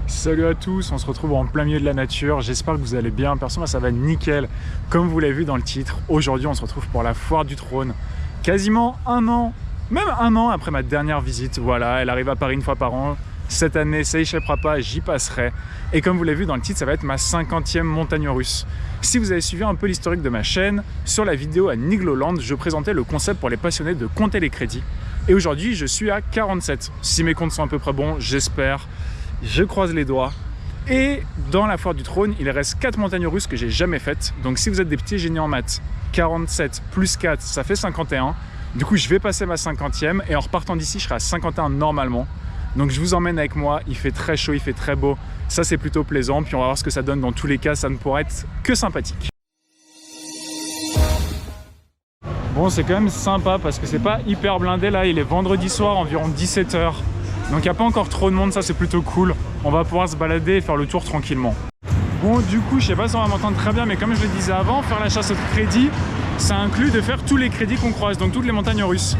Salut à tous, on se retrouve en plein milieu de la nature, j'espère que vous allez bien, perso moi ça va nickel. Comme vous l'avez vu dans le titre, aujourd'hui on se retrouve pour la foire du trône. Quasiment un an, même un an après ma dernière visite, voilà, elle arrive à Paris une fois par an. Cette année, ça échappera pas, j'y passerai. Et comme vous l'avez vu dans le titre, ça va être ma 50e montagne russe. Si vous avez suivi un peu l'historique de ma chaîne, sur la vidéo à Nigloland, je présentais le concept pour les passionnés de compter les crédits. Et aujourd'hui, je suis à 47. Si mes comptes sont à peu près bons, j'espère. Je croise les doigts. Et dans la foire du trône, il reste 4 montagnes russes que j'ai jamais faites. Donc si vous êtes des petits génies en maths, 47 plus 4, ça fait 51. Du coup, je vais passer ma 50e et en repartant d'ici, je serai à 51 normalement. Donc je vous emmène avec moi, il fait très chaud, il fait très beau. Ça, c'est plutôt plaisant. Puis on va voir ce que ça donne dans tous les cas, ça ne pourrait être que sympathique. Bon, c'est quand même sympa parce que c'est pas hyper blindé là. Il est vendredi soir, environ 17 h. Donc il n'y a pas encore trop de monde, ça c'est plutôt cool. On va pouvoir se balader et faire le tour tranquillement. Bon, du coup, je sais pas si on va m'entendre très bien, mais comme je le disais avant, faire la chasse au crédit, ça inclut de faire tous les crédits qu'on croise, donc toutes les montagnes russes.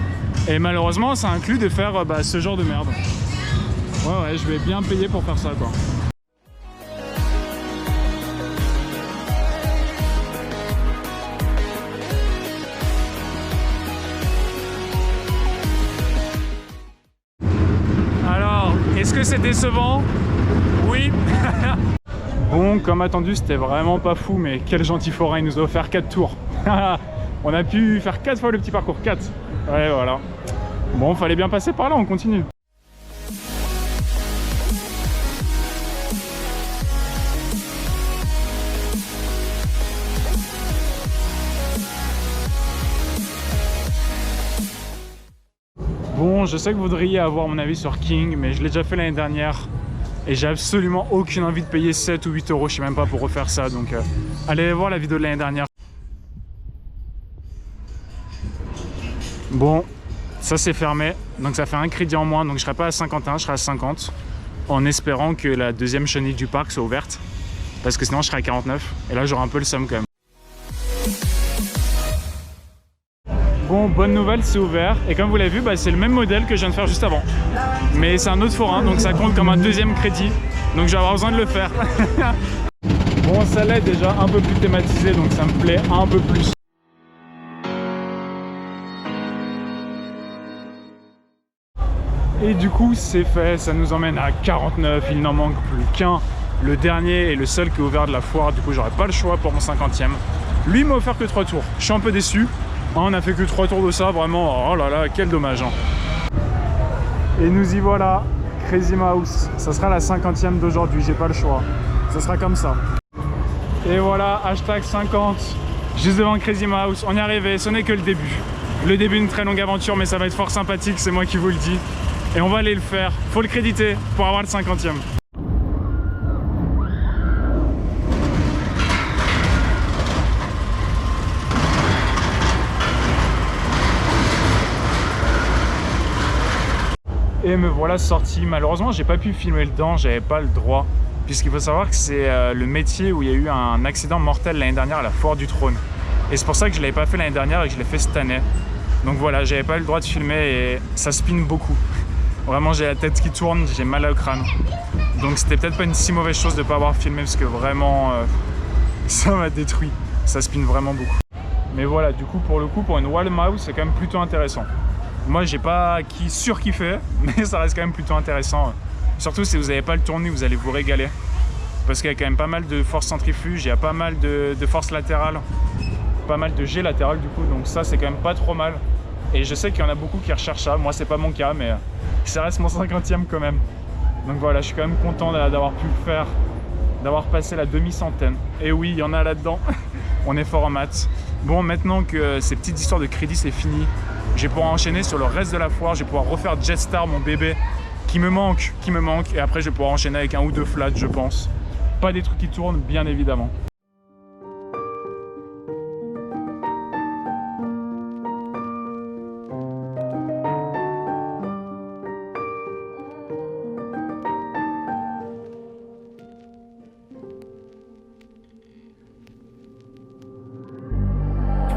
Et malheureusement, ça inclut de faire ce genre de merde. Ouais, je vais bien payer pour faire ça, quoi. Est-ce que c'est décevant? Oui. Bon, comme attendu, c'était vraiment pas fou, mais quel gentil forain, il nous a offert 4 tours. On a pu faire 4 fois le petit parcours, 4. Ouais, voilà. Bon, fallait bien passer par là, on continue. Bon, je sais que vous voudriez avoir mon avis sur King, mais je l'ai déjà fait l'année dernière et j'ai absolument aucune envie de payer 7 ou 8 euros, je sais même pas, pour refaire ça, donc allez voir la vidéo de l'année dernière. Bon, ça c'est fermé, donc ça fait un crédit en moins, donc je serai pas à 51, je serai à 50, en espérant que la deuxième chenille du parc soit ouverte, parce que sinon je serai à 49, et là j'aurai un peu le seum quand même. Bon, bonne nouvelle, c'est ouvert. Et comme vous l'avez vu, c'est le même modèle que je viens de faire juste avant. Mais c'est un autre forain, donc ça compte comme un deuxième crédit. Donc je vais avoir besoin de le faire. Bon, ça l'est déjà un peu plus thématisé, donc ça me plaît un peu plus. Et du coup, c'est fait. Ça nous emmène à 49. Il n'en manque plus qu'un. Le dernier et le seul qui est ouvert de la foire. Du coup, j'aurai pas le choix pour mon 50e. Lui m'a offert que 3 tours. Je suis un peu déçu. On a fait que 3 tours de ça, vraiment, oh là là, quel dommage. Et nous y voilà, Crazy Mouse. Ça sera la 50e d'aujourd'hui, j'ai pas le choix. Ça sera comme ça. Et voilà, hashtag 50, juste devant Crazy Mouse. On y est arrivé, ce n'est que le début. Le début d'une très longue aventure, mais ça va être fort sympathique, c'est moi qui vous le dis. Et on va aller le faire, faut le créditer pour avoir le 50e. Et me voilà sorti. Malheureusement, j'ai pas pu filmer dedans, j'avais pas le droit. Puisqu'il faut savoir que c'est le métier où il y a eu un accident mortel l'année dernière à la foire du trône. Et c'est pour ça que je l'avais pas fait l'année dernière et que je l'ai fait cette année. Donc voilà, j'avais pas eu le droit de filmer et ça spinne beaucoup. Vraiment, j'ai la tête qui tourne, j'ai mal au crâne. Donc c'était peut-être pas une si mauvaise chose de pas avoir filmé parce que vraiment, ça m'a détruit. Ça spinne vraiment beaucoup. Mais voilà, du coup, pour le coup, pour une wall mouse, c'est quand même plutôt intéressant. Moi, j'ai pas surkiffé, mais ça reste quand même plutôt intéressant. Surtout si vous n'avez pas le tournu, vous allez vous régaler. Parce qu'il y a quand même pas mal de force centrifuge, il y a pas mal de force latérale, pas mal de jet latéral du coup, donc ça c'est quand même pas trop mal. Et je sais qu'il y en a beaucoup qui recherchent ça, moi c'est pas mon cas, mais ça reste mon 50e quand même. Donc voilà, je suis quand même content d'avoir pu le faire, d'avoir passé la demi-centaine. Et oui, il y en a là-dedans, on est fort en maths. Bon, maintenant que ces petites histoires de crédit c'est fini, je vais pouvoir enchaîner sur le reste de la foire, je vais pouvoir refaire Jetstar, mon bébé, qui me manque, et après je vais pouvoir enchaîner avec un ou deux flats, je pense. Pas des trucs qui tournent, bien évidemment.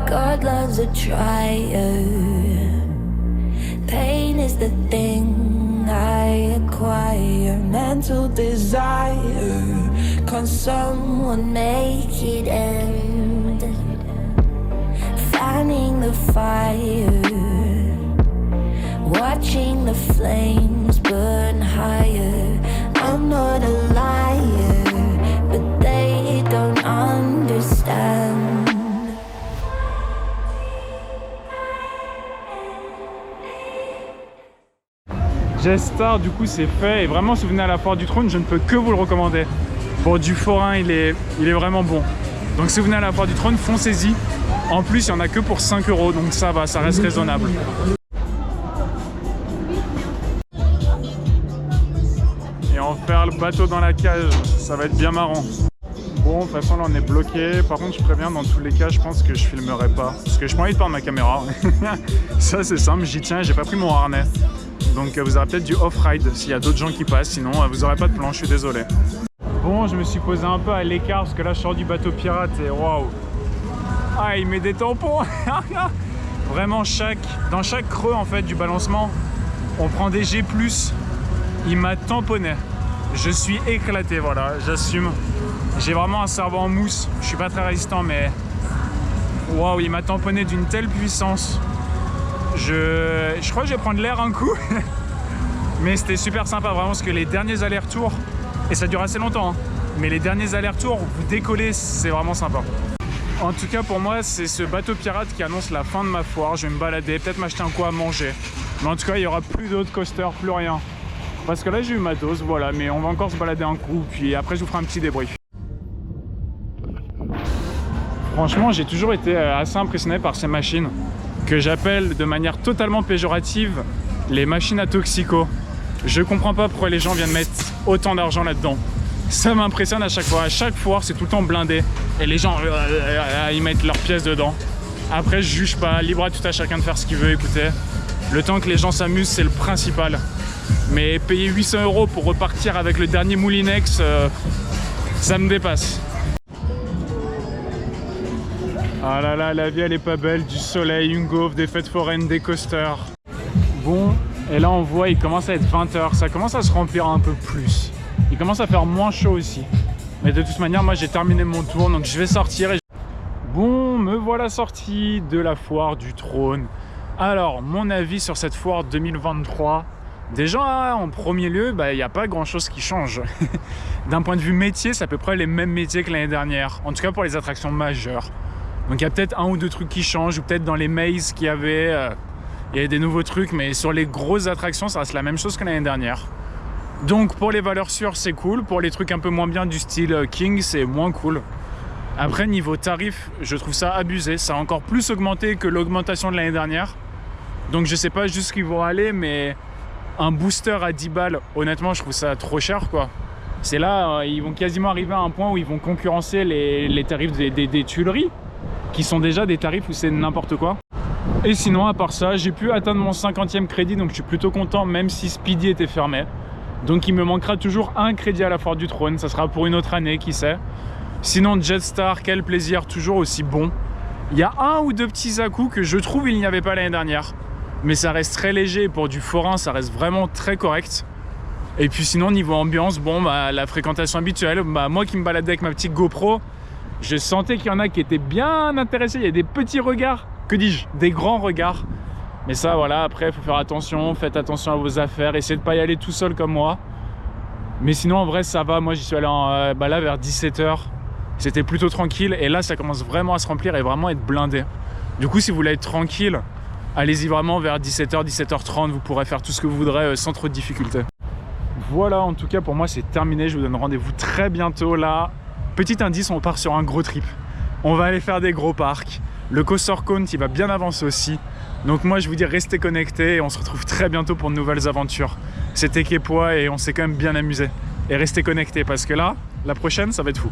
God loves a trier. Pain is the thing I acquire. Meant mental desire. Can someone make it end? Fanning the fire, watching the flames burn higher. I'm not a liar, but they don't understand. J-Star, du coup, c'est fait. Et vraiment, si vous venez à la Foire du Trône, je ne peux que vous le recommander. Pour du forain, il est vraiment bon. Donc, si vous venez à la Foire du Trône, foncez-y. En plus, il n'y en a que pour 5 €, donc ça va, ça reste raisonnable. Et on va faire le bateau dans la cage, ça va être bien marrant. Bon, de toute façon, là, on est bloqué. Par contre, je préviens, dans tous les cas, je pense que je filmerai pas. Parce que je n'ai pas envie de prendre ma caméra. Ça, c'est simple, j'y tiens, j'ai pas pris mon harnais. Donc vous aurez peut-être du off-ride s'il y a d'autres gens qui passent, sinon vous n'aurez pas de plan, je suis désolé. Bon, je me suis posé un peu à l'écart parce que là je sors du bateau pirate et waouh. Ah, il met des tampons. Vraiment, dans chaque creux en fait du balancement, on prend des G+. Il m'a tamponné. Je suis éclaté, voilà, j'assume. J'ai vraiment un cerveau en mousse, je suis pas très résistant mais waouh, il m'a tamponné d'une telle puissance. Je crois que je vais prendre l'air un coup. Mais c'était super sympa vraiment parce que les derniers allers-retours, et ça dure assez longtemps, hein, mais les derniers allers-retours, vous décollez, c'est vraiment sympa. En tout cas pour moi, c'est ce bateau pirate qui annonce la fin de ma foire. Je vais me balader, peut-être m'acheter un coup à manger. Mais en tout cas, il n'y aura plus d'autres coasters, plus rien. Parce que là, j'ai eu ma dose, voilà, mais on va encore se balader un coup, puis après je vous ferai un petit débrief. Franchement, j'ai toujours été assez impressionné par ces machines que j'appelle de manière totalement péjorative les machines à toxico. Je comprends pas pourquoi les gens viennent mettre autant d'argent là-dedans. Ça m'impressionne à chaque fois. À chaque foire, c'est tout le temps blindé. Et les gens, ils mettent leurs pièces dedans. Après, je juge pas. Libre à tout à chacun de faire ce qu'il veut, écoutez. Le temps que les gens s'amusent, c'est le principal. Mais payer 800 € pour repartir avec le dernier Moulinex, ça me dépasse. Ah là là, la vie elle est pas belle, du soleil, une gaufre, des fêtes foraines, des coasters. Bon, et là on voit il commence à être 20 h, ça commence à se remplir un peu plus. Il commence à faire moins chaud aussi. Mais de toute manière, moi j'ai terminé mon tour, donc je vais sortir. Bon, me voilà sorti de la Foire du Trône. Alors, mon avis sur cette foire 2023. Déjà, en premier lieu, il n'y a pas grand chose qui change. D'un point de vue métier, c'est à peu près les mêmes métiers que l'année dernière. En tout cas pour les attractions majeures. Donc il y a peut-être un ou deux trucs qui changent, ou peut-être dans les mazes qu'il y avait des nouveaux trucs, mais sur les grosses attractions, ça reste la même chose que l'année dernière. Donc pour les valeurs sûres, c'est cool. Pour les trucs un peu moins bien du style King, c'est moins cool. Après, niveau tarif, je trouve ça abusé. Ça a encore plus augmenté que l'augmentation de l'année dernière. Donc je sais pas jusqu'où ils vont aller, mais un booster à 10 balles, honnêtement, je trouve ça trop cher, quoi. C'est là, ils vont quasiment arriver à un point où ils vont concurrencer les tarifs des Tuileries, qui sont déjà des tarifs où c'est n'importe quoi. Et sinon, à part ça, j'ai pu atteindre mon 50e crédit, donc je suis plutôt content, même si Speedy était fermé. Donc il me manquera toujours un crédit à la Foire du Trône, ça sera pour une autre année, qui sait. Sinon, Jetstar, quel plaisir, toujours aussi bon. Il y a un ou deux petits à-coups que je trouve il n'y avait pas l'année dernière. Mais ça reste très léger, pour du forain, ça reste vraiment très correct. Et puis sinon, niveau ambiance, bon, la fréquentation habituelle, moi qui me baladais avec ma petite GoPro, je sentais qu'il y en a qui étaient bien intéressés. Il y a des petits regards, que dis-je, des grands regards. Mais ça, voilà, après, il faut faire attention, faites attention à vos affaires, essayez de ne pas y aller tout seul comme moi. Mais sinon, en vrai, ça va. Moi, j'y suis allé là vers 17 h. C'était plutôt tranquille. Et là, ça commence vraiment à se remplir et vraiment être blindé. Du coup, si vous voulez être tranquille, allez-y vraiment vers 17 h, 17 h 30. Vous pourrez faire tout ce que vous voudrez sans trop de difficultés. Voilà, en tout cas, pour moi, c'est terminé. Je vous donne rendez-vous très bientôt là. Petit indice, on part sur un gros trip. On va aller faire des gros parcs. Le Coaster Count, il va bien avancer aussi. Donc moi, je vous dis, restez connectés et on se retrouve très bientôt pour de nouvelles aventures. C'était Kepoa et on s'est quand même bien amusé. Et restez connectés parce que là, la prochaine, ça va être fou.